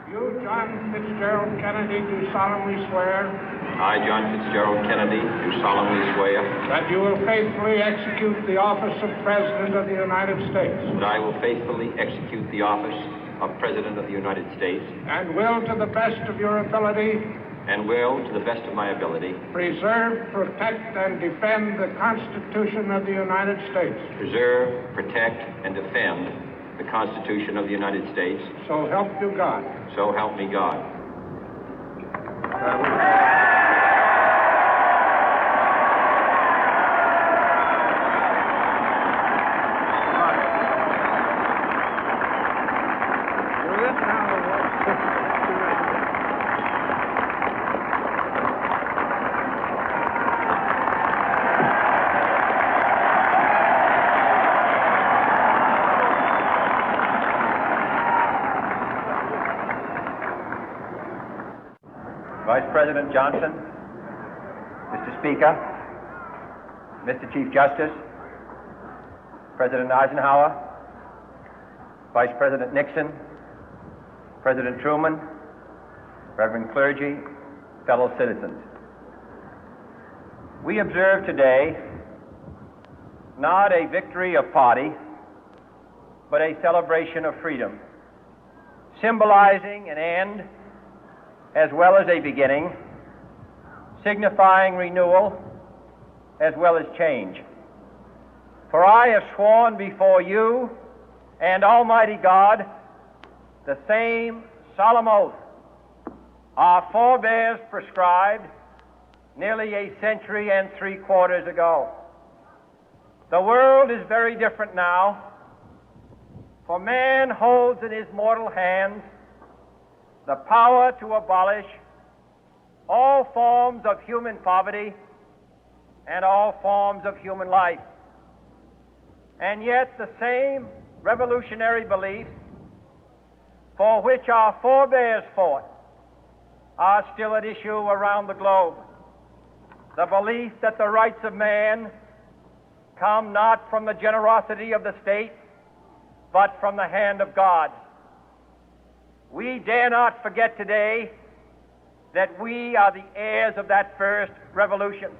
You, John Fitzgerald Kennedy, do solemnly swear. I, John Fitzgerald Kennedy, do solemnly swear. That you will faithfully execute the office of President of the United States. That I will faithfully execute the office of President of the United States. And will, to the best of your ability. And will, to the best of my ability. Preserve, protect, and defend the Constitution of the United States. Preserve, protect, and defend the Constitution of the United States. So help you God. So help me God. Vice President Johnson, Mr. Speaker, Mr. Chief Justice, President Eisenhower, Vice President Nixon, President Truman, Reverend clergy, fellow citizens. We observe today not a victory of party, but a celebration of freedom, symbolizing an end as well as a beginning, signifying renewal as well as change. For I have sworn before you and Almighty God the same solemn oath our forebears prescribed nearly a century and 3/4 ago. The world is very different now, for man holds in his mortal hands the power to abolish all forms of human poverty and all forms of human life. And yet the same revolutionary beliefs for which our forebears fought are still at issue around the globe. The belief that the rights of man come not from the generosity of the state, but from the hand of God. We dare not forget today that we are the heirs of that first revolution.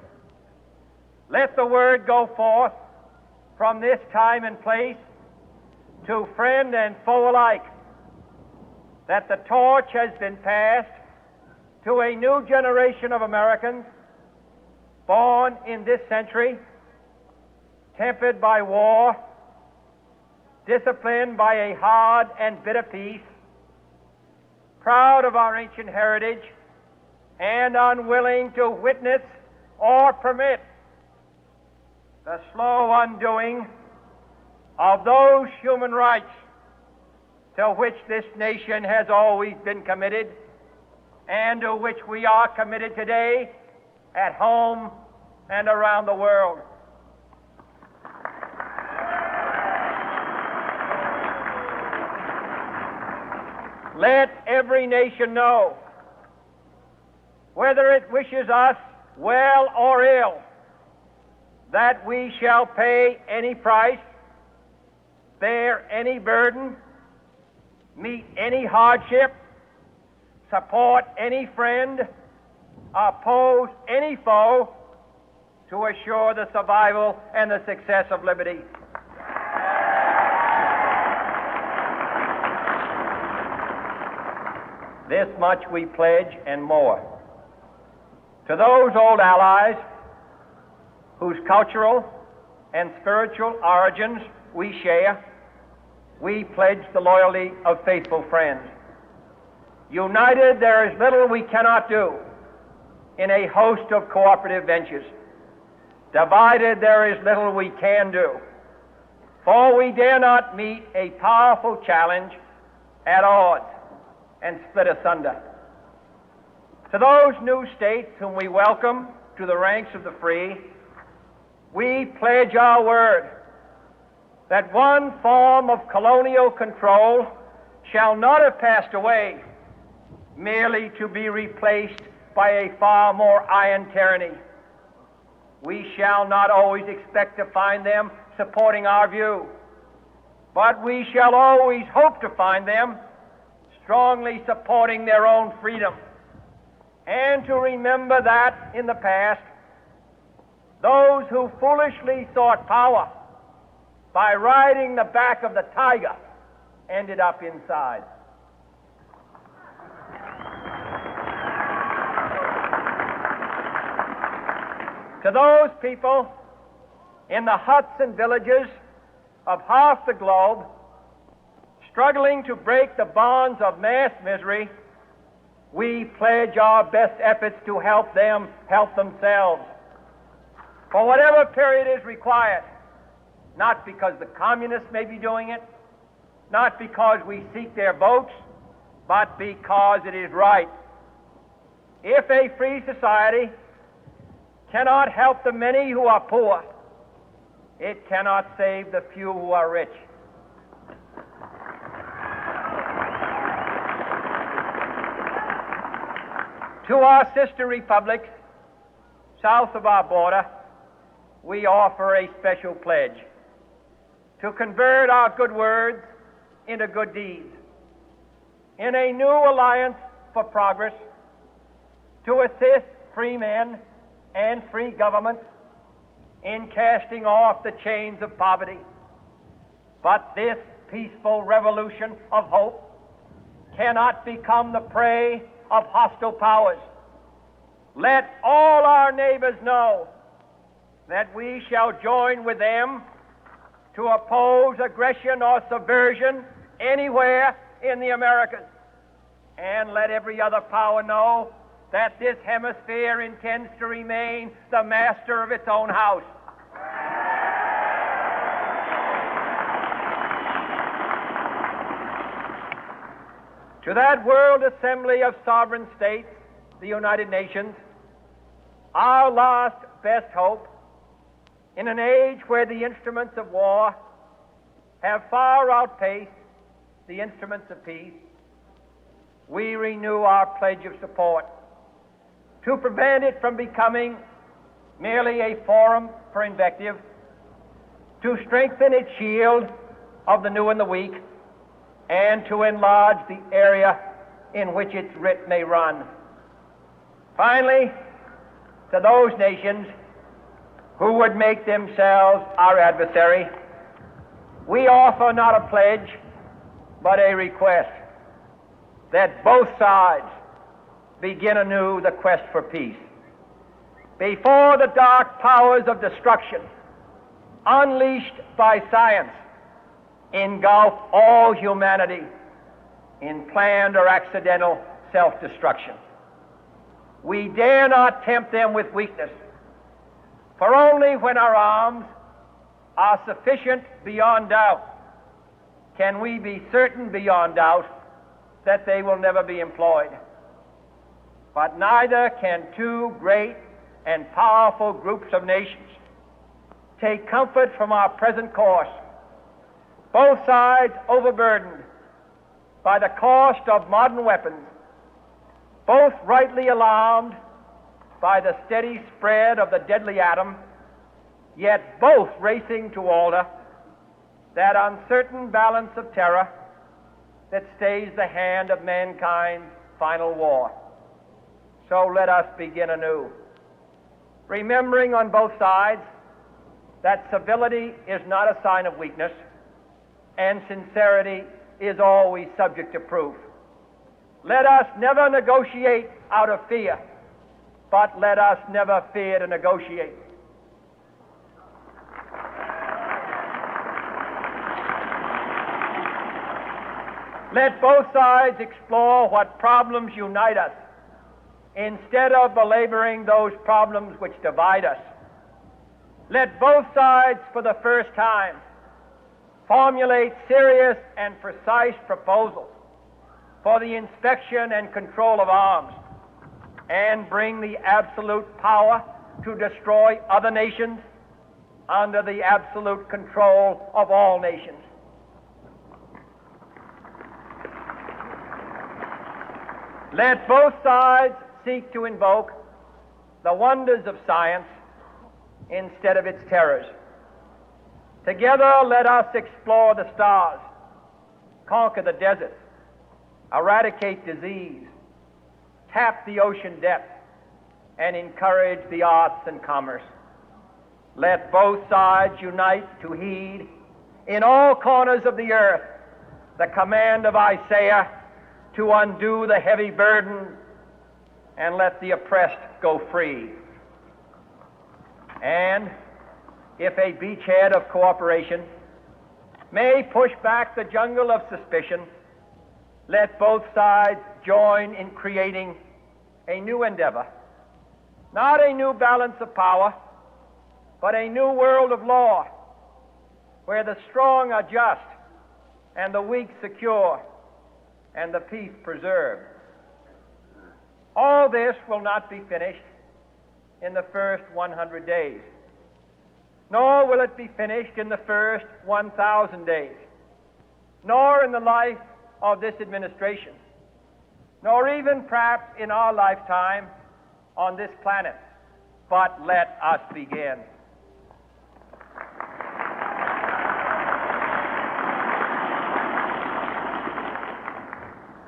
Let the word go forth from this time and place to friend and foe alike that the torch has been passed to a new generation of Americans born in this century, tempered by war, disciplined by a hard and bitter peace, proud of our ancient heritage, and unwilling to witness or permit the slow undoing of those human rights to which this nation has always been committed and to which we are committed today at home and around the world. Let every nation know, whether it wishes us well or ill, that we shall pay any price, bear any burden, meet any hardship, support any friend, oppose any foe to assure the survival and the success of liberty. This much we pledge and more. To those old allies whose cultural and spiritual origins we share, we pledge the loyalty of faithful friends. United, there is little we cannot do in a host of cooperative ventures. Divided, there is little we can do, for we dare not meet a powerful challenge at odds and split asunder. To those new states whom we welcome to the ranks of the free, we pledge our word that one form of colonial control shall not have passed away, merely to be replaced by a far more iron tyranny. We shall not always expect to find them supporting our view, but we shall always hope to find them strongly supporting their own freedom, and to remember that in the past, those who foolishly sought power by riding the back of the tiger ended up inside. To those people in the huts and villages of half the globe struggling to break the bonds of mass misery, we pledge our best efforts to help them help themselves for whatever period is required, not because the communists may be doing it, not because we seek their votes, but because it is right. If a free society cannot help the many who are poor, it cannot save the few who are rich. To our sister republics south of our border, we offer a special pledge to convert our good words into good deeds, in a new alliance for progress, to assist free men and free governments in casting off the chains of poverty. But this peaceful revolution of hope cannot become the prey of hostile powers. Let all our neighbors know that we shall join with them to oppose aggression or subversion anywhere in the Americas. And let every other power know that this hemisphere intends to remain the master of its own house. To that World Assembly of Sovereign States, the United Nations, our last best hope, in an age where the instruments of war have far outpaced the instruments of peace, we renew our pledge of support to prevent it from becoming merely a forum for invective, to strengthen its shield of the new and the weak, and to enlarge the area in which its writ may run. Finally, to those nations who would make themselves our adversary, we offer not a pledge, but a request that both sides begin anew the quest for peace. Before the dark powers of destruction, unleashed by science, engulf all humanity in planned or accidental self-destruction, we dare not tempt them with weakness, for only when our arms are sufficient beyond doubt can we be certain beyond doubt that they will never be employed. But neither can two great and powerful groups of nations take comfort from our present course, both sides overburdened by the cost of modern weapons, both rightly alarmed by the steady spread of the deadly atom, yet both racing to alter that uncertain balance of terror that stays the hand of mankind's final war. So let us begin anew, remembering on both sides that civility is not a sign of weakness, and sincerity is always subject to proof. Let us never negotiate out of fear, but let us never fear to negotiate. Let both sides explore what problems unite us, instead of belaboring those problems which divide us. Let both sides, for the first time, formulate serious and precise proposals for the inspection and control of arms, and bring the absolute power to destroy other nations under the absolute control of all nations. Let both sides seek to invoke the wonders of science instead of its terrors. Together, let us explore the stars, conquer the deserts, eradicate disease, tap the ocean depth, and encourage the arts and commerce. Let both sides unite to heed in all corners of the earth the command of Isaiah to undo the heavy burden and let the oppressed go free. And if a beachhead of cooperation may push back the jungle of suspicion, let both sides join in creating a new endeavor, not a new balance of power, but a new world of law, where the strong are just and the weak secure and the peace preserved. All this will not be finished in the first 100 days, nor will it be finished in the first 1,000 days, nor in the life of this administration, nor even perhaps in our lifetime on this planet. But let us begin.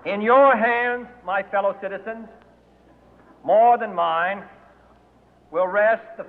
In your hands, my fellow citizens, more than mine, will rest the